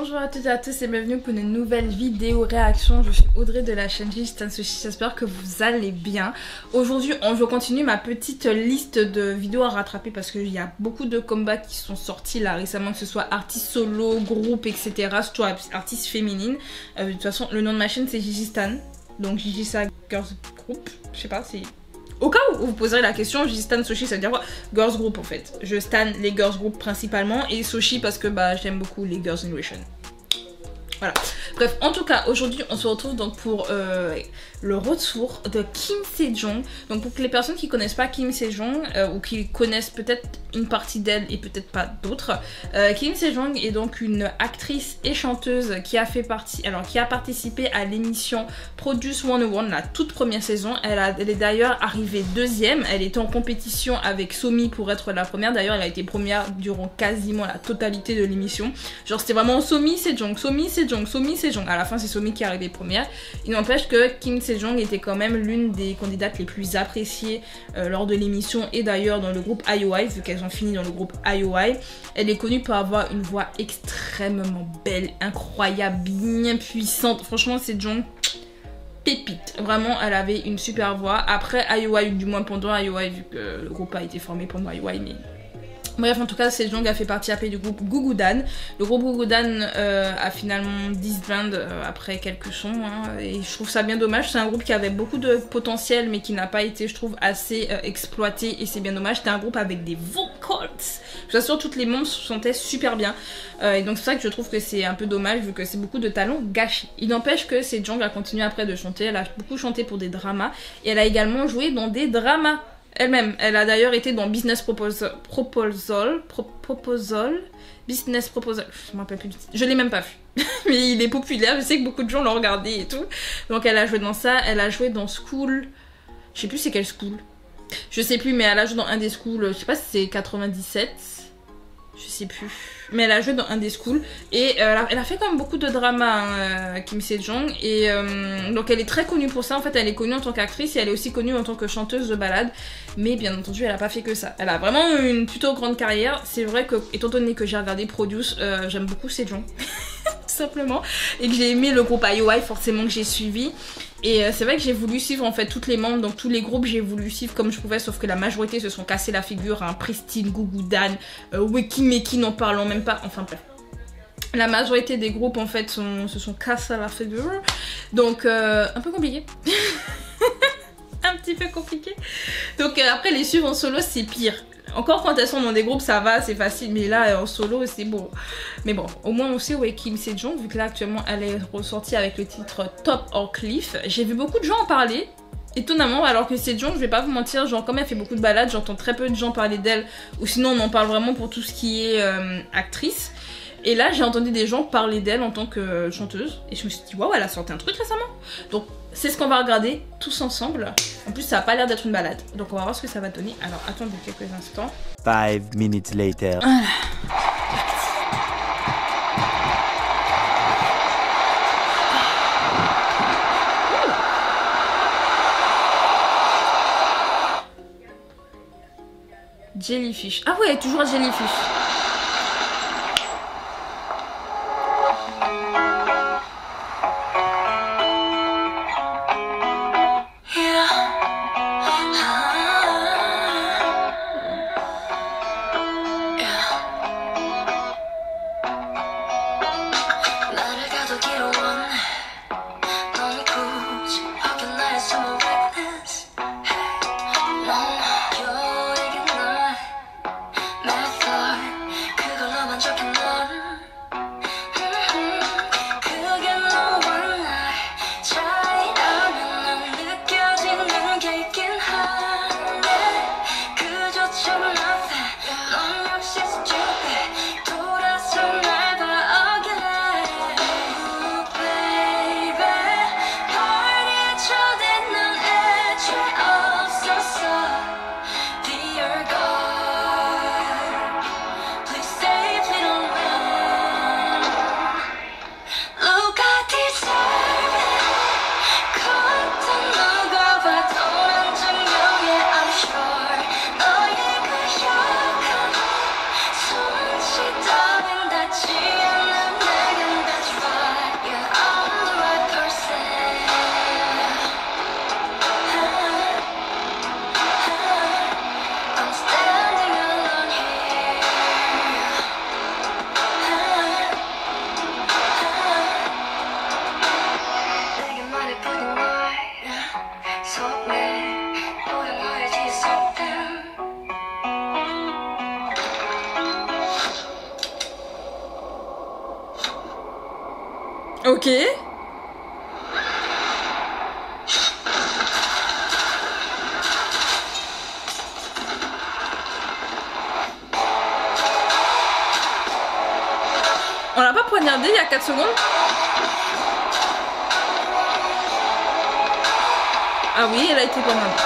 Bonjour à toutes et à tous et bienvenue pour une nouvelle vidéo réaction. Je suis Audrey de la chaîne Gigi Sushi, j'espère que vous allez bien. Aujourd'hui je continue ma pettoute liste de vidéos à rattraper parce qu'il y a beaucoup de combats qui sont sortis là récemment, que ce soit artistes solo, groupe, etc. Surtout artistes féminines. De toute façon le nom de ma chaîne c'est Gigi Stan, donc Gigi Sa Girls Group, je sais pas, c'est... Au cas où vous poserez la question, Gigi Stan Sushi, ça veut dire quoi? Girls Group en fait. Je stan les Girls Group principalement et Sushi parce que bah j'aime beaucoup les Girls Generation. Voilà. Bref, en tout cas, aujourd'hui, on se retrouve donc pour le retour de Kim Sejong. Donc pour les personnes qui connaissent pas Kim Sejong ou qui connaissent peut-être une partie d'elle et peut-être pas d'autres, Kim Sejong est donc une actrice et chanteuse qui a fait partie, alors qui a participé à l'émission Produce 101, la toute première saison. Elle est d'ailleurs arrivée deuxième. Elle était en compétition avec Somi pour être la première. D'ailleurs, elle a été première durant quasiment la totalité de l'émission. Genre c'était vraiment Somi Sejong, Somi Sejong, Somi Sejong. À la fin, c'est Somi qui est arrivée première. Il n'empêche que Kim Sejong était quand même l'une des candidates les plus appréciées lors de l'émission et d'ailleurs dans le groupe IOI, vu qu'elles ont fini dans le groupe IOI. Elle est connue pour avoir une voix extrêmement belle, incroyable, bien puissante. Franchement, Sejong, pépite. Vraiment, elle avait une super voix. Après IOI, du moins pendant IOI, vu que le groupe a été formé pendant IOI, mais... Bref, en tout cas, Sejong a fait partie après du groupe Gugudan. Le groupe Gugudan a finalement disband après quelques sons. Et je trouve ça bien dommage. C'est un groupe qui avait beaucoup de potentiel, mais qui n'a pas été, je trouve, assez exploité. Et c'est bien dommage. C'était un groupe avec des vocals. Je vous assure, toutes les membres se sentaient super bien. Et donc c'est ça que je trouve que c'est un peu dommage, vu que c'est beaucoup de talent gâché. Il n'empêche que Sejong a continué après de chanter. Elle a beaucoup chanté pour des dramas. Et elle a également joué dans des dramas. Elle-même, elle a d'ailleurs été dans Business Proposal, Business Proposal, je me rappelle plus du titre, je l'ai même pas vu, mais il est populaire, je sais que beaucoup de gens l'ont regardé et tout, donc elle a joué dans ça, elle a joué dans School, je sais plus c'est quel School, je sais plus, mais elle a joué dans un des schools, je sais pas si c'est 97, je sais plus, mais elle a joué dans un des schools et elle a fait quand même beaucoup de dramas, Kim Sejong, et donc elle est très connue pour ça. En fait, elle est connue en tant qu'actrice et elle est aussi connue en tant que chanteuse de ballade, mais bien entendu elle a pas fait que ça. Elle a vraiment une plutôt grande carrière. C'est vrai que étant donné que j'ai regardé Produce, j'aime beaucoup Sejong tout simplement, et que j'ai aimé le groupe IOI, forcément que j'ai suivi. Et c'est vrai que j'ai voulu suivre en fait toutes les membres, donc tous les groupes j'ai voulu suivre comme je pouvais, sauf que la majorité se sont cassés la figure, hein. Pristine, Gugudan, Wekimeki n'en parlons même pas, enfin bref. La majorité des groupes en fait se sont cassés la figure, donc un peu compliqué. Un petit peu compliqué. Donc après les suivre en solo c'est pire. Encore quand elles sont dans des groupes ça va, c'est facile, mais là en solo c'est bon. Mais bon, au moins on sait où est Kim Sejong, vu que là actuellement elle est ressortie avec le titre Top or Cliff. J'ai vu beaucoup de gens en parler, étonnamment, alors que Sejong, je vais pas vous mentir, genre comme elle fait beaucoup de balades, j'entends très peu de gens parler d'elle, ou sinon on en parle vraiment pour tout ce qui est actrice. Et là j'ai entendu des gens parler d'elle en tant que chanteuse, et je me suis dit waouh, elle a sorti un truc récemment. Donc c'est ce qu'on va regarder tous ensemble. En plus ça a pas l'air d'être une balade, donc on va voir ce que ça va donner. Alors attendez quelques instants. 5 minutes later. Voilà. Jellyfish. Ah ouais, toujours Jellyfish. Ok. On l'a pas poignardé il y a 4 secondes? Ah oui, elle a été poignardée.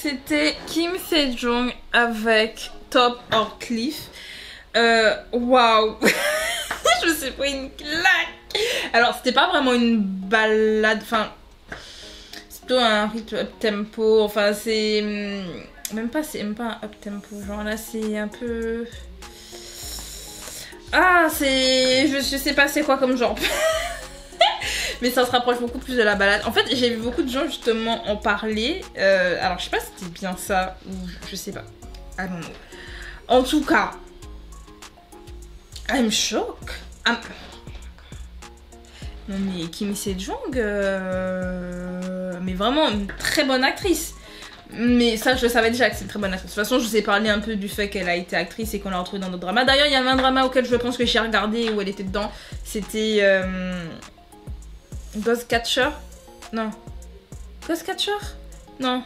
c'était Kim Sejong avec Top or Cliff. Waouh. Je me suis pris une claque. Alors c'était pas vraiment une balade, enfin c'est plutôt un rythme up tempo, enfin c'est même pas un up tempo, genre là c'est un peu, ah c'est, je sais pas c'est quoi comme genre. Mais ça se rapproche beaucoup plus de la balade. En fait, j'ai vu beaucoup de gens justement en parler. Alors, je sais pas si c'était bien ça ou je sais pas. I don't know. En tout cas, I'm shocked. Non mais Kim Sejong, mais vraiment une très bonne actrice. Mais ça, je le savais déjà que c'est une très bonne actrice. De toute façon, je vous ai parlé un peu du fait qu'elle a été actrice et qu'on l'a retrouvée dans d'autres dramas. D'ailleurs, il y avait un drama auquel je pense que j'ai regardé où elle était dedans. C'était... Ghostcatcher? Non. Ghostcatcher? Non.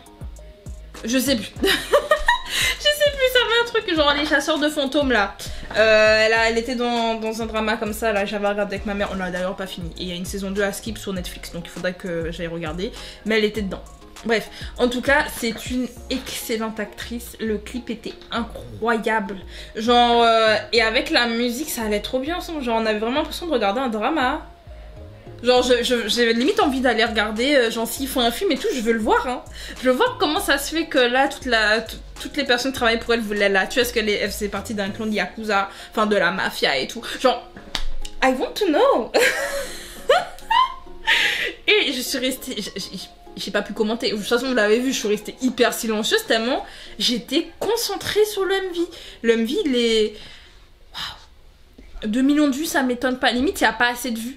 Je sais plus. Je sais plus, ça fait un truc genre les chasseurs de fantômes là. Elle était dans un drama comme ça là, j'avais regardé avec ma mère, on l'a d'ailleurs pas fini. Et il y a une saison 2 à skip sur Netflix, donc il faudrait que j'aille regarder. Mais elle était dedans. Bref, en tout cas, c'est une excellente actrice. Le clip était incroyable. Genre, et avec la musique, ça allait trop bien ensemble. Genre, on avait vraiment l'impression de regarder un drama. Genre j'ai limite envie d'aller regarder, genre s'ils font un film et tout, je veux le voir hein. Je veux voir comment ça se fait que là toutes les personnes qui travaillent pour elle voulaient la tuer, est-ce qu'elle faisait partie d'un clan de Yakuza, enfin de la mafia et tout. Genre, I want to know. Et je suis restée, j'ai pas pu commenter, de toute façon vous l'avez vu, je suis restée hyper silencieuse tellement j'étais concentrée sur le MV. Le MV il est... Wow. 2 millions de vues ça m'étonne pas, limite il n'y a pas assez de vues.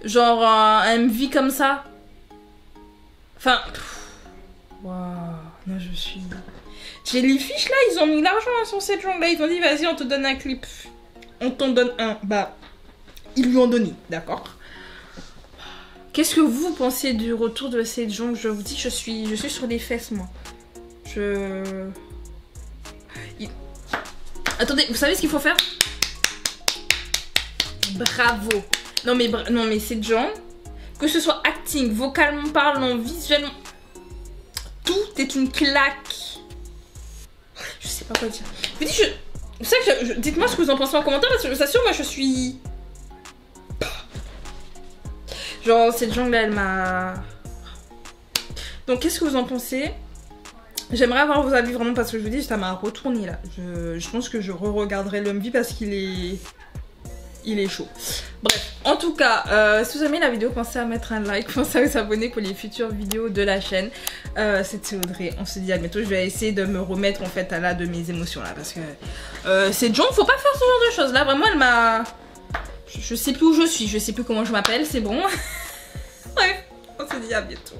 Genre un MV comme ça. Enfin. Waouh. Non, je suis. J'ai les fiches là, ils ont mis l'argent sur cette jambe là. Ils ont dit, vas-y, on te donne un clip. On t'en donne un. Bah, ils lui ont donné, d'accord. Qu'est-ce que vous pensez du retour de cette jambe? Je vous dis, je suis sur les fesses, moi. Attendez, vous savez ce qu'il faut faire? Bravo. Non mais c'est John, que ce soit acting, vocalement parlant, visuellement, tout est une claque. Je sais pas quoi dire. Je vous dis, dites-moi ce que vous en pensez en commentaire parce que je vous assure, moi je suis... Genre cette jungle là, elle m'a... Donc qu'est-ce que vous en pensez? J'aimerais avoir vos avis vraiment parce que je vous dis, ça m'a retourné là. Je pense que je re-regarderai le MV parce qu'il est... Il est chaud. Bref, en tout cas, si vous aimez la vidéo, pensez à mettre un like, pensez à vous abonner pour les futures vidéos de la chaîne. C'était Audrey, on se dit à bientôt. Je vais essayer de me remettre en fait à là de mes émotions là parce que c'est John, faut pas faire ce genre de choses là. Vraiment, elle m'a... Je sais plus où je suis, je sais plus comment je m'appelle, c'est bon. Bref, on se dit à bientôt.